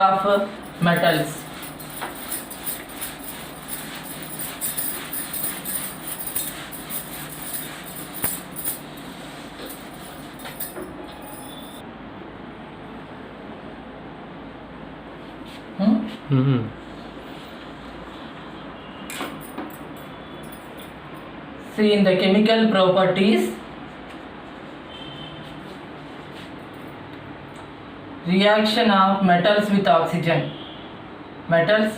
of metals. See, in the chemical properties, reaction of metals with oxygen. Metals,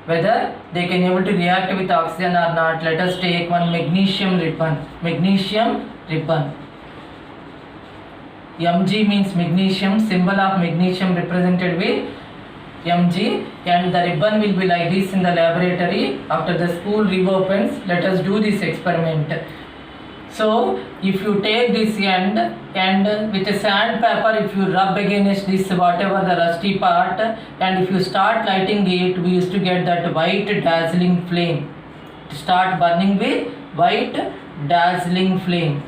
whether they can able to react with oxygen or not. Let us take one magnesium ribbon. Magnesium ribbon. Mg means magnesium, symbol of magnesium represented with Mg, and the ribbon will be like this in the laboratory. After the school reopens, let us do this experiment. So if you take this end and with a sandpaper, if you rub against this whatever the rusty part, and if you start lighting it, we used to get that white dazzling flame. Start burning with white dazzling flame.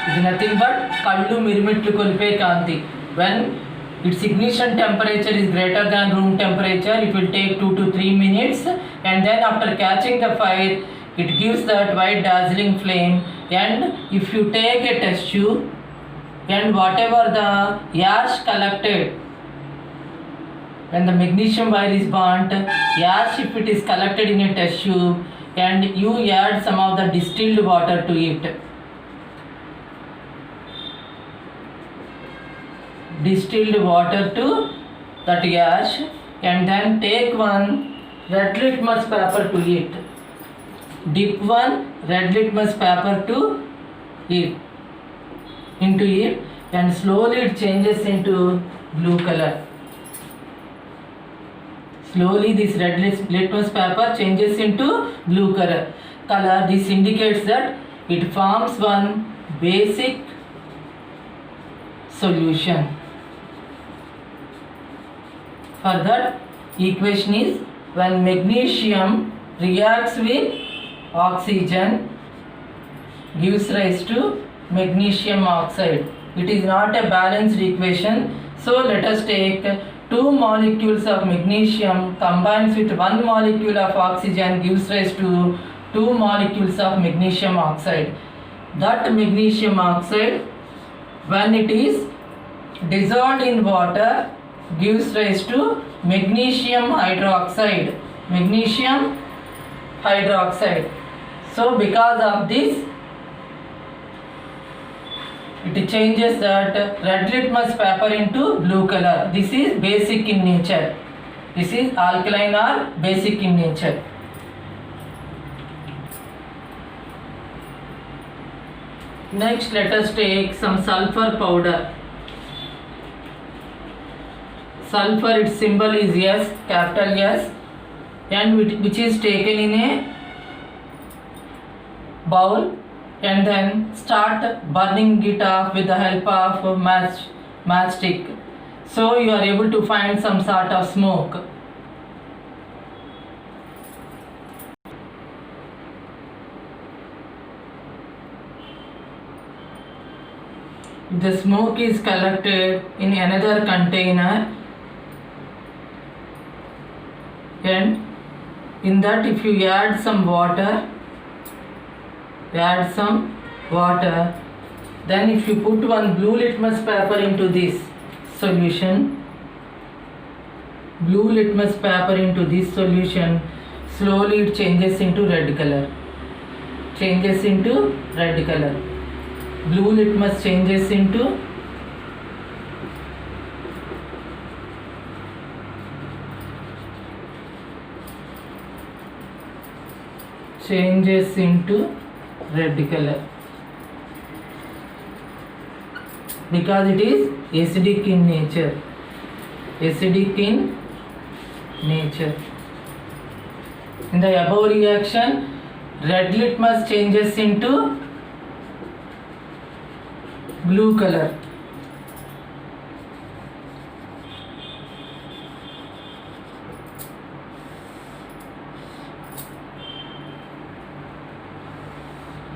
It is nothing but kallu mirimitlu kolpe kanti. When its ignition temperature is greater than room temperature, it will take 2 to 3 minutes, and then after catching the fire, it gives that white dazzling flame. And if you take a test tube and whatever the ash collected, when the magnesium wire is burnt, ash if it is collected in a test tube, and you add some of the distilled water to it. Distilled water to that ash, and then take one red litmus paper to it. Dip one red litmus paper to it into it, and slowly it changes into blue color. Slowly this red litmus paper changes into blue color. This indicates that it forms one basic solution. For that, equation is when magnesium reacts with oxygen gives rise to magnesium oxide. It is not a balanced equation. So let us take two molecules of magnesium combines with one molecule of oxygen gives rise to two molecules of magnesium oxide. That magnesium oxide, when it is dissolved in water, gives rise to magnesium hydroxide. Magnesium hydroxide. So because of this, it changes that red litmus paper into blue color. This is basic in nature. This is alkaline or basic in nature. Next, let us take some sulfur powder. Sulfur, its symbol is S, capital S, and which is taken in a bowl, and then start burning it off with the help of matchstick. So you are able to find some sort of smoke. The smoke is collected in another container, and in that if you add some water, then if you put one blue litmus paper into this solution, slowly it changes into red color. Blue litmus changes into red color because it is acidic in nature. In the above reaction, red litmus changes into blue color.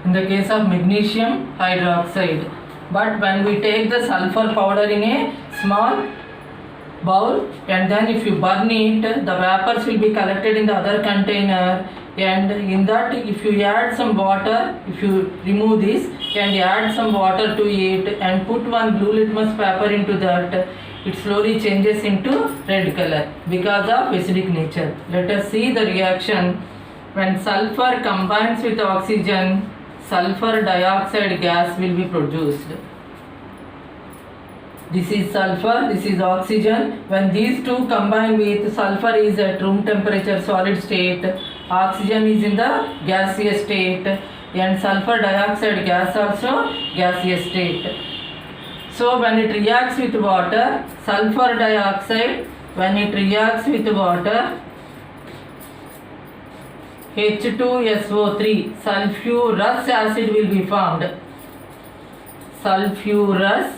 In the case of magnesium hydroxide, But when we take the sulfur powder in a small bowl and then if you burn it, the vapors will be collected in the other container, and in that if you add some water, if you remove this and add some water to it and put one blue litmus paper into that, it slowly changes into red color because of acidic nature. Let us see the reaction. When sulfur combines with oxygen, sulfur dioxide gas will be produced. This is sulfur, this is oxygen. When these two combine with, sulfur is at room temperature solid state, oxygen is in the gaseous state, and sulfur dioxide gas also gaseous state. So when it reacts with water, sulfur dioxide, when it reacts with water, H2SO3, sulfurous acid will be formed. Sulfurous,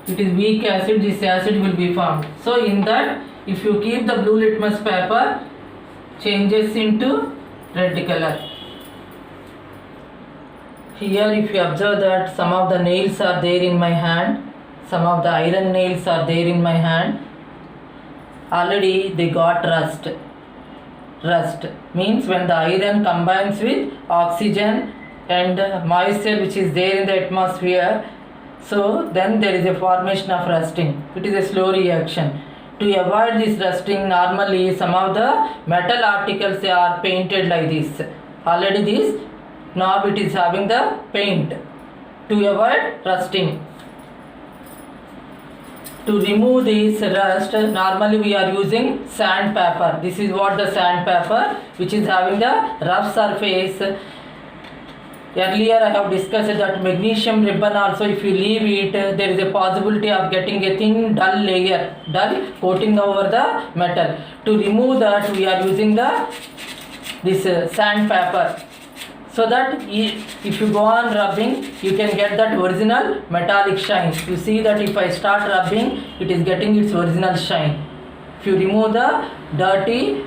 it is weak acid, this acid will be formed. So in that, if you keep the blue litmus paper, changes into red color. Here if you observe that some of the nails are there in my hand, some of the iron nails are there in my hand, already they got rust. Rust means when the iron combines with oxygen and moisture which is there in the atmosphere, so then there is a formation of rusting. It is a slow reaction. To avoid this rusting, normally some of the metal articles are painted like this. Already this knob it is having the paint to avoid rusting. To remove this rust, normally we are using sandpaper. This is what the sandpaper which is having the rough surface. Earlier I have discussed that magnesium ribbon also, if you leave it, there is a possibility of getting a thin dull layer, dull coating over the metal. To remove that we are using this sandpaper, so that if you go on rubbing, you can get that original metallic shine. You see that if I start rubbing, it is getting its original shine. If you remove the dirty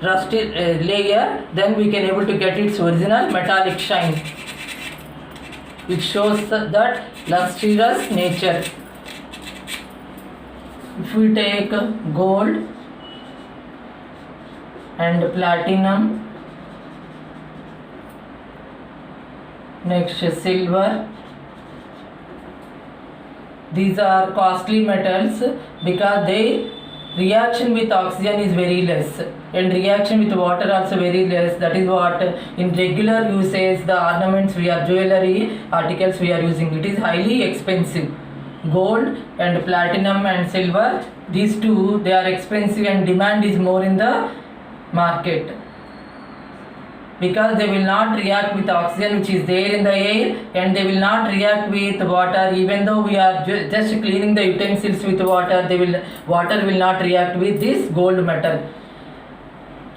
rusty layer, then we can able to get its original metallic shine. It shows that lustrous nature. If we take gold and platinum, next silver, these are costly metals because their reaction with oxygen is very less and reaction with water also very less. That is what in regular usage the ornaments we are, jewelry articles we are using, it is highly expensive. Gold and platinum and silver, these two they are expensive and demand is more in the market, because they will not react with oxygen which is there in the air, and they will not react with water. Even though we are just cleaning the utensils with water, water will not react with this gold metal,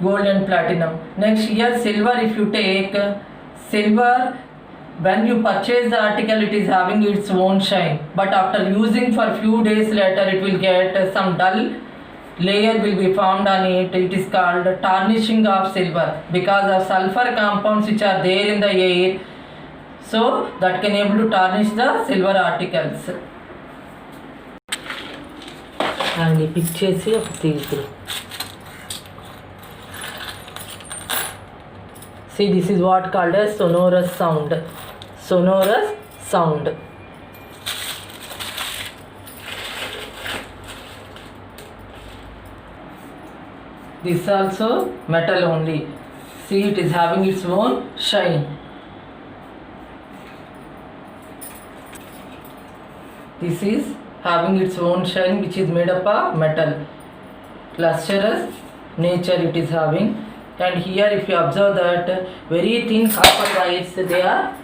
gold and platinum. Next here silver, if you take silver, when you purchase the article it is having its own shine, but after using for few days later it will get some dull layer will be formed on it. It is called tarnishing of silver because of sulfur compounds which are there in the air, so that can able to tarnish the silver articles. And pick చేసి ఒక తీసుకురు. See, this is what called as sonorous sound. Sonorous sound. This also metal only. See, it is having its own shine. This is having its own shine which is made up of metal. Lustrous nature it is having. And here if you observe that very thin copper wires, they are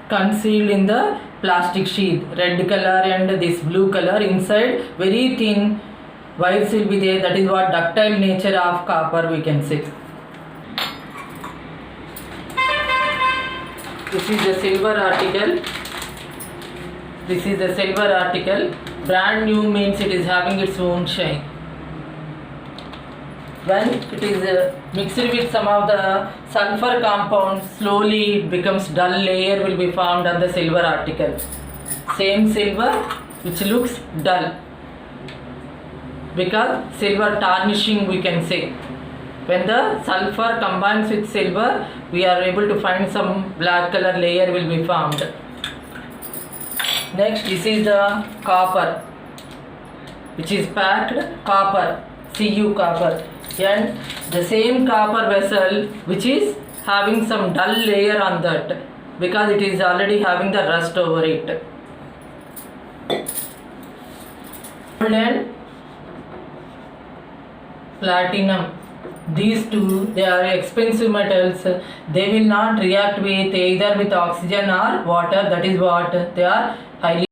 concealed in the plastic sheath, red color and this blue color. Inside very thin wires will be there. That is what ductile nature of copper we can say. This is the silver article. This is the silver article. Brand new means it is having its own shine. when it is mixed with some of the sulfur compounds, slowly it becomes dull layer will be formed on the silver article. Same silver which looks dull because silver tarnishing we can say. When the sulfur combines with silver, we are able to find some black color layer will be formed. Next, this is the copper, which is packed copper, Cu copper, and the same copper vessel which is having some dull layer on that because it is already having the rust over it. Gold and platinum, these two, they are expensive metals. They will not react with either with oxygen or water. That is what they are highly